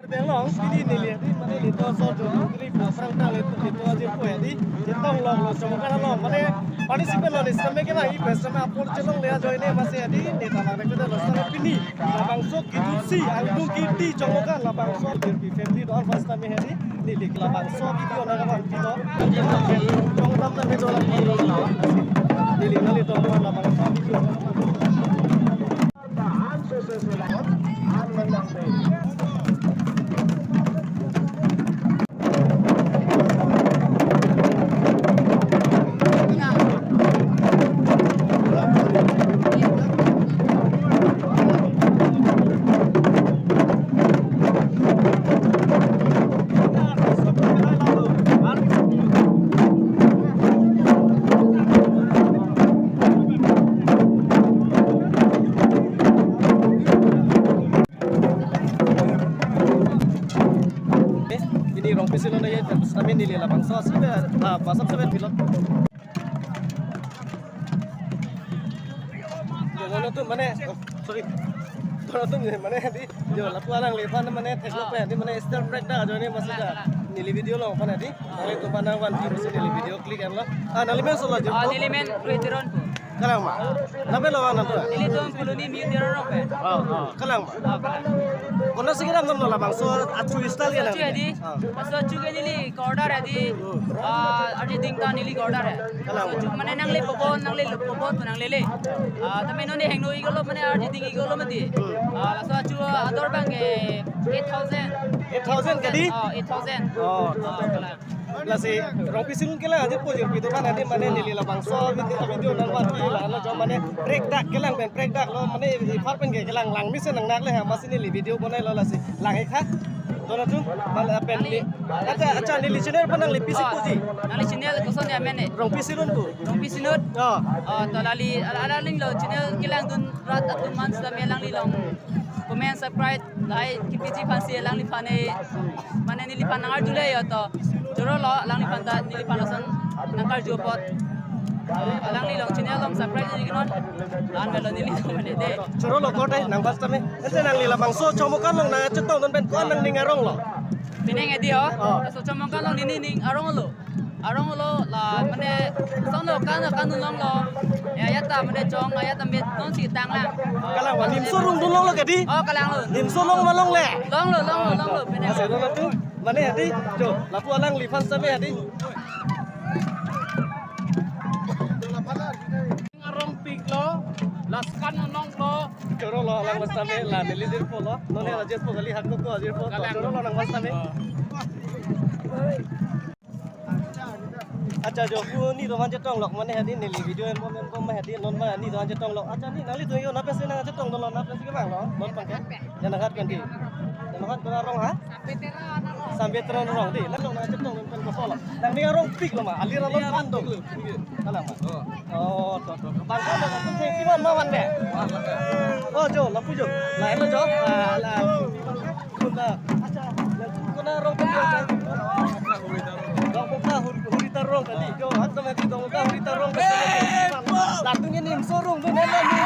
Belong, ini lihat ini mana itu soal ini perang tang itu aja punya di tong long cuma kan long mana partisipan long sampai kena ini bersama apur celong lihat jo ini masih ada di tanah mereka dah sama pini labangsok gitu sih anggung kiti cuma kan labangsok di family doang pas kami hari ini di labangsok itu orang orang pino cuma tam tam itu orang pino di lini itu orang labangsok itu Silon aja terus kami nilai lapang sos kita pasal sampai pilot. Jangan tuh mana? Sorry. Kalau tuh mana di jual lapu alang lepas mana teknik apa di mana start break dah jadi masih dah nilai video loh mana di. Kalau itu pandangan masih nilai video klik kan lo. Nilai men solo aja. Nilai men kuiteron. Kalang mah. Nabe lawan nanti. Nilai tuh 10 ni miuteron apa? Kalang mah. Kono sekitar nonton lapang so acu style ya Acu jadi. Pas acu ke nilai order jadi. Ada tingkah nilai order ya. Acu mana nang le popon nang lele. Tapi noni hang no igolo mana ada tinggi igolo mati. Lalu acu ador bang ke 8,000. 8,000 kadi? 8,000. Oh, lasi rompi silun kela aja pojok itu kan nanti mana nilai lapang so video nonton video lah lo cuma mana break dak kelang ben break dak lo mana ifar pen ke kelang lang misi nang nak le ha masih nilai video bonai lo lasi lang ekha dono tu malah pen ni acha nilai channel panang le pisi puji Nali channel koson ya mene. rompi silun tu Rompi sinut. oh To lali alaling lo channel kilang dun rat atun man sa melang lilong. Comment subscribe lai kipiji phansi lang li phane mane nili phanangar dule yo to joro lo lang li phanta nili phanasan nangkar jo pot alang li long channel long subscribe ni ginon lan melo nili to mane de coro lo kotai nang pas tame ente nang lila bang so comokan long na cetong don ben ko nang ningarong lo pineng edi ho so chomokan long nini ning arong lo la mane song lo kan long lo ya yata mane chong ayata met non si tang lang kalang wa nim so rung dulong lo kadi kalang lo nim so long malong le long lo pineng Asal orang tu mana hati? Jo, lapu alang lifan sampai hati. Ngarong pig lo, laskan nong lo. Coro lo alang mas sampai lah nelidir po lo. None aja po kali hak ko aja po. Coro lo nang mas sampai. Acha jo ku ni roman jetong lok mana hati nili video en momen ko ma hati non ma ni roman jetong lok. Acha ni nali tu yo nape sina jetong lo nape sih bang lo. Non pangke. Jangan hat kan di. Jangan hat rong ha. Sampai terang rong di. Lalu na jetong non ko solo. Nang ni rong pik lo ma. Alir lo pando. Kalang ma. Oh, to. Bang ko na tu sing kiman ma wan be. Oh jo, lapu jo. Lah lo jo. Lah. Kuna acha. Kuna rong pik. Hurita rong kali. Jo, hatta mati dong ka hurita rong kali. Latunya nim sorong tu nela ni.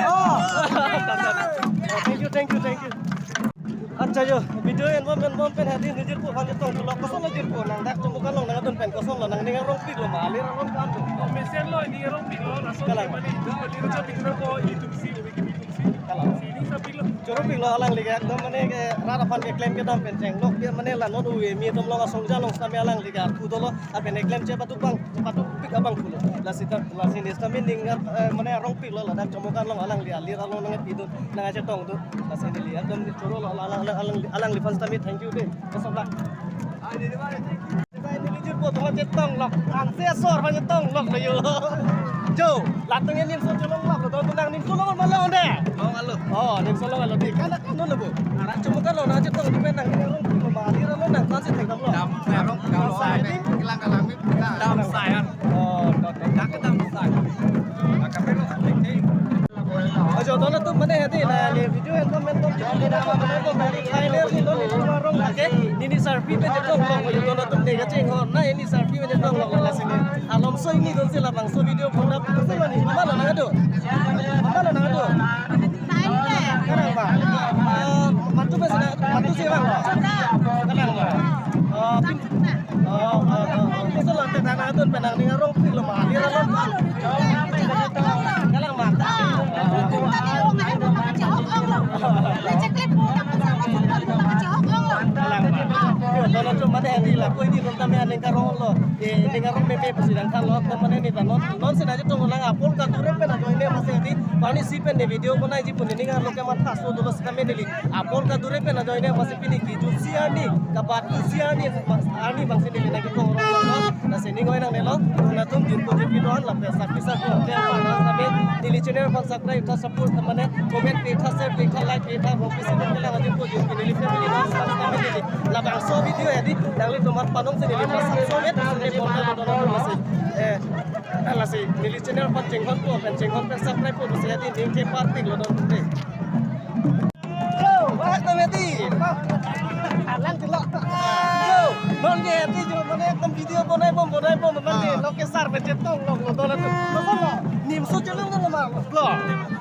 Oh. Thank you. Acha jo, video en mom pen hadi nijir po han jetong lo koson lo jir po nang dak cumukan long nang don pen koson lo nang ninga rong pik lo malir rong kan. Mesen lo ni rong pik lo langsung mani. Jadi lo pik lo ko YouTube si Kalang. sini sa pik lo. Coro pik lo alang liga ekdom mane ke rara fan ke claim ke dam pen ceng lok dia mane la non uwe mi dom lo ngasong jalong sampai alang liga kudo lo apen claim ce patu pik abang kulo. La sini sami ninga mane rong pik lo la dak cumukan long alang liga lir lo nang pidut nang aja tong tu. La sini li ekdom di coro lo alang li fan sami thank you deh. Kesoblak. Ini lijur po tong jetong lok. Anse sor fan jetong lok lo yo. Jo, latungnya nim so colong lok to tunang nim solong malong deh. Oh, nim solong lo di. Kana kan lo bu. Ara cumukan lo nang jetong di penang ni rong pik lo ma lir lo nang kan sih teng lo. Merong kalau saya kilang kalami dam saya. Oh, Dak dam saya. Akape lo teknik. Ajo dono tu mana hati na le video en comment tom jadi na mana ko dari Thailand ni lo ni rong lage ni sarpi pe jetong lo yo dono tu ne gache ho na ini sarpi pe jetong lo la sini alom so ini don sila bang so video pona so ni mana lo na do Karang ba mantu ba sina Matu sih bang, kenang bang. Itu loh tanah itu penang dengan rong pil mah, dia rong. Kalang mata. Donald Trump mana yang dilaku ini tentang yang karong lo, dengan rong PP persidangan lo, teman ini non sengaja tuh ngulang apol katurep pernah join dia masih di, pani sipen di video mana aja pun ini kan lo kemat kasu dulu sekami dili, apol katurep pernah join dia masih pilih gitu siani, kabat siani, ani bang sini lagi tuh orang lo, nah sini gue nang nelo, Donald Trump jumpa videoan lah, bisa tuh dia panas tapi dili channel pun subscribe, kita support temannya, komen, kita share, kita like, kita rompis ini kita lagi tuh jumpa dili family non sekami dili, lah bang so video ya di, yang itu mat panong sini dili pas soviet, sini boleh Donald Trump masih, masih dili channel pun cengkon subscribe pun masih di link ke party lo Donald Trump. Yo, bahas nameti. Alan kelak. Yo, non ye ti jo mane ekdom video bonai bom mane lo ke sar be jetong lo Donald Trump. Lo sama nim so chelung lo ma lo.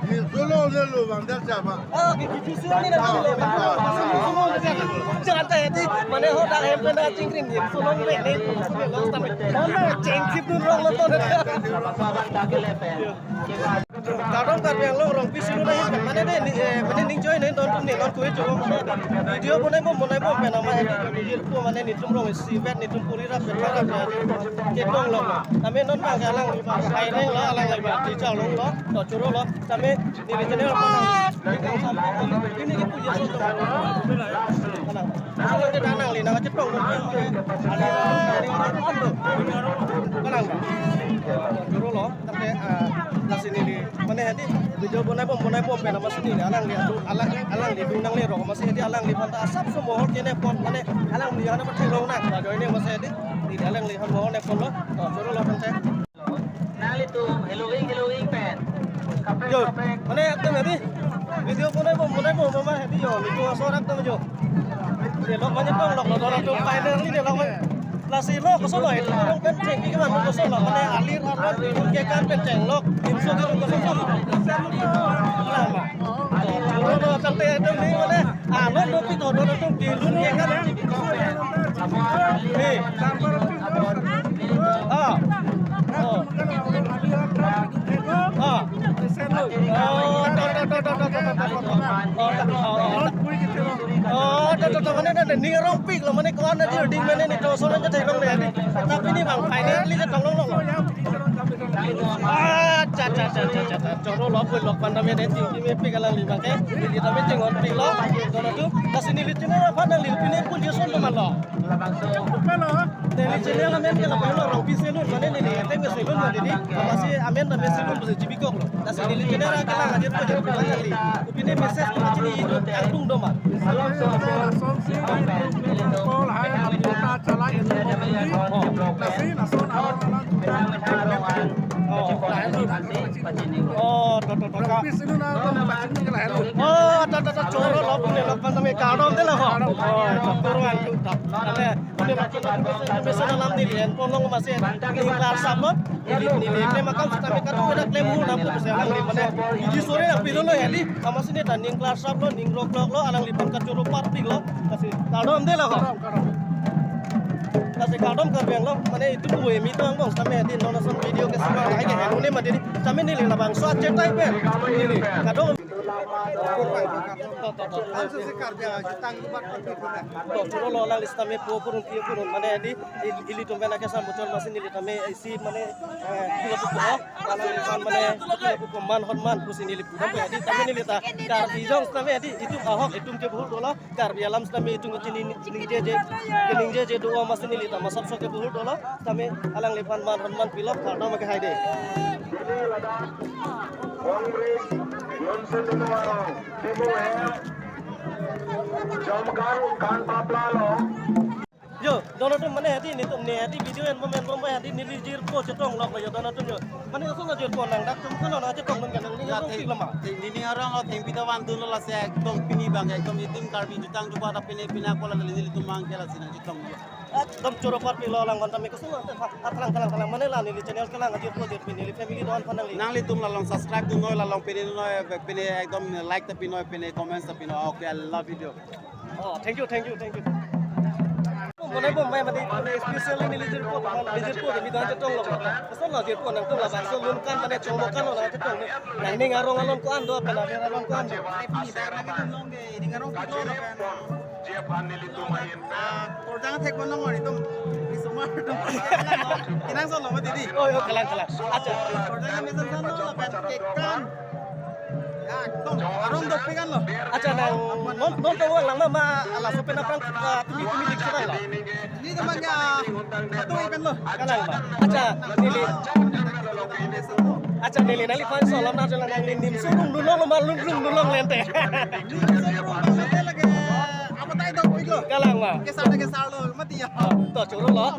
Ni solo de lo bandar siapa? Ah, gitu sih ni nak lo. Jangan tanya ti mane ho dak hem pena cingkring nim so lo le le lo sampai. Mana cengkip tu lo Donald Trump. Kadang yang lo orang pisiru nih, mana deh ning join nih nonton kue coba mana video bonai bom pena mana di ku mana nih tum rong si vet nih tum puri rap berapa ya cekong lo, kami non bang alang aireng lo alang lagi di calong lo, to curo lo, kami di channel apa ini di punya soto, kalau kita nang li nang cekong lo, ada kanang curo lo, tapi sini di mana hati video bonai bom pena masih ni alang di dunang ni rong masih di alang di pantai asap semua kene pon mana alang di mana pakai long nak ada ini masih di alang di hal ne pon lo juru lo pantai Nali tu Halloween pen. yo mana aktem hati video bonai bom mana hati yo ni tu sorak tu jo dia lo banyak dong lo tu final ni dia lo lasi lo ko solo itu orang penceng iki kan ko solo mane alir ke kan penceng lo imso di ko solo lama lo sampai itu ni mane lo pito do tu di lun ke kan ni orang pik lo mana kawan aja ding mana ni to soalnya jadi orang ni tapi ni bang finally je tolong lo coro lo pun lo pandang ni tinggi ni pik alang li bang ke ni tapi cengon pik lo dono tu kasih ni licin apa pandang li pini pun dia soal mana lo dari channel amen ke lapan lo orang pisi lo mana ni ente ke selun mana ni masih amen tapi selun masih cibikok lo kasih ni licin apa kelang aja tu jadi pandang li pini message macam ni itu angkung doma coro lo punya lo pas sampai kadon deh lo turuan tu tak ada punya macam dalam diri handphone lo masih di kelas sama ini klaim makam sampai kadon ada klaim mulu nampu bersama di mana di sore nak pilih lo ya di sama sini tanding kelas sama lo ning rock lo alang lipan kacoro party lo kasih kadon deh lo kasih kadon kerjaan lo mana itu gue mito angkong sampai di nonton video ke semua lagi kan ini mah jadi sampai ni lah bang suat cetai pen ini kadon curo lo lang lista me purun mana di ili tumben aja sama bocor mesin ili tame isi mana kilo pukul kalau lisan mana kilo pukul man pusin ili pukul jadi tame ili ta kar bijong tame di itu ahok itu ke buhur dola kar bialam tame itu ningje je dua mesin ili tama sab ke buhur dola tame alang lipan man pilok karena make haide yo Donald Trump mana hati ni tu ni hati video yang pemain hati ni lijir po cetong lok yo Donald Trump yo mana tu ngajar po nang dak tum kalau ngajar kong nang ni yo tik lama ini orang lo tempi tawan tu lo lase tong pini bang kom itim karbi jutang tu pada pini pola lili tu mang kela sina jutang yo dom coro pat pi lo lang kon tami kesu atlang mana lah ni channel kelang ngajar po dir pini family don panang li nang li tum lalong subscribe tu noi lalong pini noi pini ekdom like tapi noi pini comment tapi noi okay I love video Oh, thank you. Mana pun main mati, especially ni leader pun kami dah cetong loh. Pasal leader pun nang tu lah, pasal lunkan mana comokan loh cetong ni. Nah ini ngarong alon ku ando, apa nak ngarong ku ando. Jangan take one more itu. Semua itu. Kinang solo mati di. Oh, kalang. Acha. Jangan misal sana lah pentekan. Ya, dong. Arong dok pegan lo. Acha nang non tahu lang mama ala sopen apa tumi dikira lah. Ini temannya. Satu ikan lo. Kalang ba. Acha nili nali fan solam na jalan nang nim surung dulong lente. Apa tahu dok pig lo. Kalang ba. Kesal lo mati ya. To churu lo.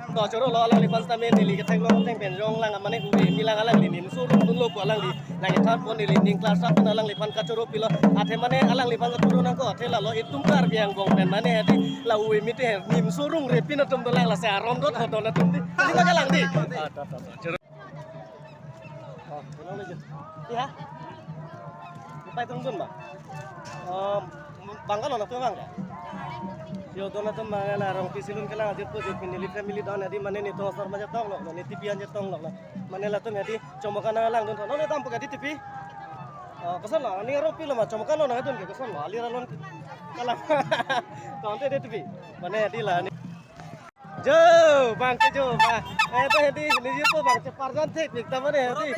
To churu lo ala lipan stame nili ke thang pen rong lang amane hui milang alang nim surung dulong ko alang li. Nang ithan pon nili ning class up alang lipan ka churu pilo. Athe mane alang lipan ka churu nang ko athe la lo itum kar biang gong pen mane hati la hui mite nim surung re pin atum dolang la sa rom dot hodon atum di. Ini ka kalang di. Ya. Lupa itu tunggu mbak. Bangkan orang tu bang ya. Yo dona tu mana orang pisilun kelang aja tu jadi nili family down jadi mana ni tu asal macam tong loh, ni TV aja tong loh. Mana lah tu jadi comokan alang tu, nona tampu kadi TV. Kesan lah, ni orang pilih macam comokan orang itu ni kesan lah, alir alon kalang. Tahu tu TV. Mana jadi lah ni. Jo, bang Jo, bang. Itu hati, ni tu bang cepar jantik, kita mana hati.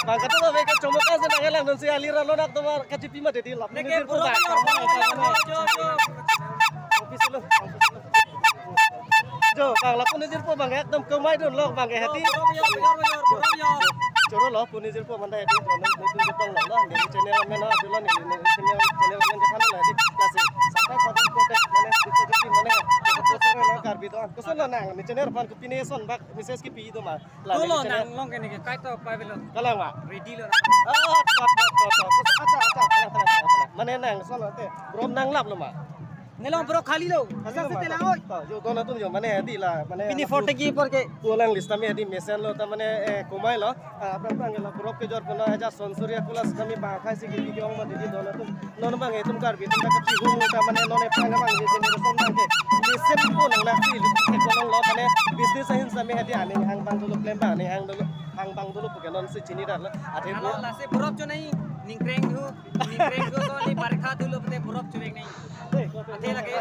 Bang kata tu mereka cuma kan senang elang dan si aliran lo nak tu mar kacipi mah jadi lap. Ni tu bang. Jo, bang lapun ni tu bang, ekdom kemai tu lo bang hati. Coro lo pun ni tu mana hati, ni tu jetong lo, ni channel mana adalah ni channel mana jepang lah di klasi. Sampai pada kotak mana di mana. Karbi tu, kesan lah nang, ni channel pan kupini son bak, mises kipi tu mah. Tolo nang long kene ke kai to pa belo. Kalang mak. Ready lo. Mana nang soal tu, brom nang lap lo mak. Nelong bro khali lo. Asal sih telang oi. Jo dona tu jo mana hadi lah, mana. Pini forte ki por ke. Pulang list kami hadi mesen lo, tamane kumai lo. Apa panggil lo, bro ke jor puna aja sonsuria kulas kami bakai sih gigi orang mah jadi dona tu. Non bang itu karbi, tu tak kecil guru tamane non panggil bang jadi resam bang ke. Mesen pun nang nak sih, kolong lo mana bisnis sahin kami hadi ane hang bang dulu plan bang, hang bang dulu pakai non si cini dah lah. Ada Kalau lah se borok jo nahi. Ningkreng ko ni barkha dulu pate borok jo nahi. Ate lage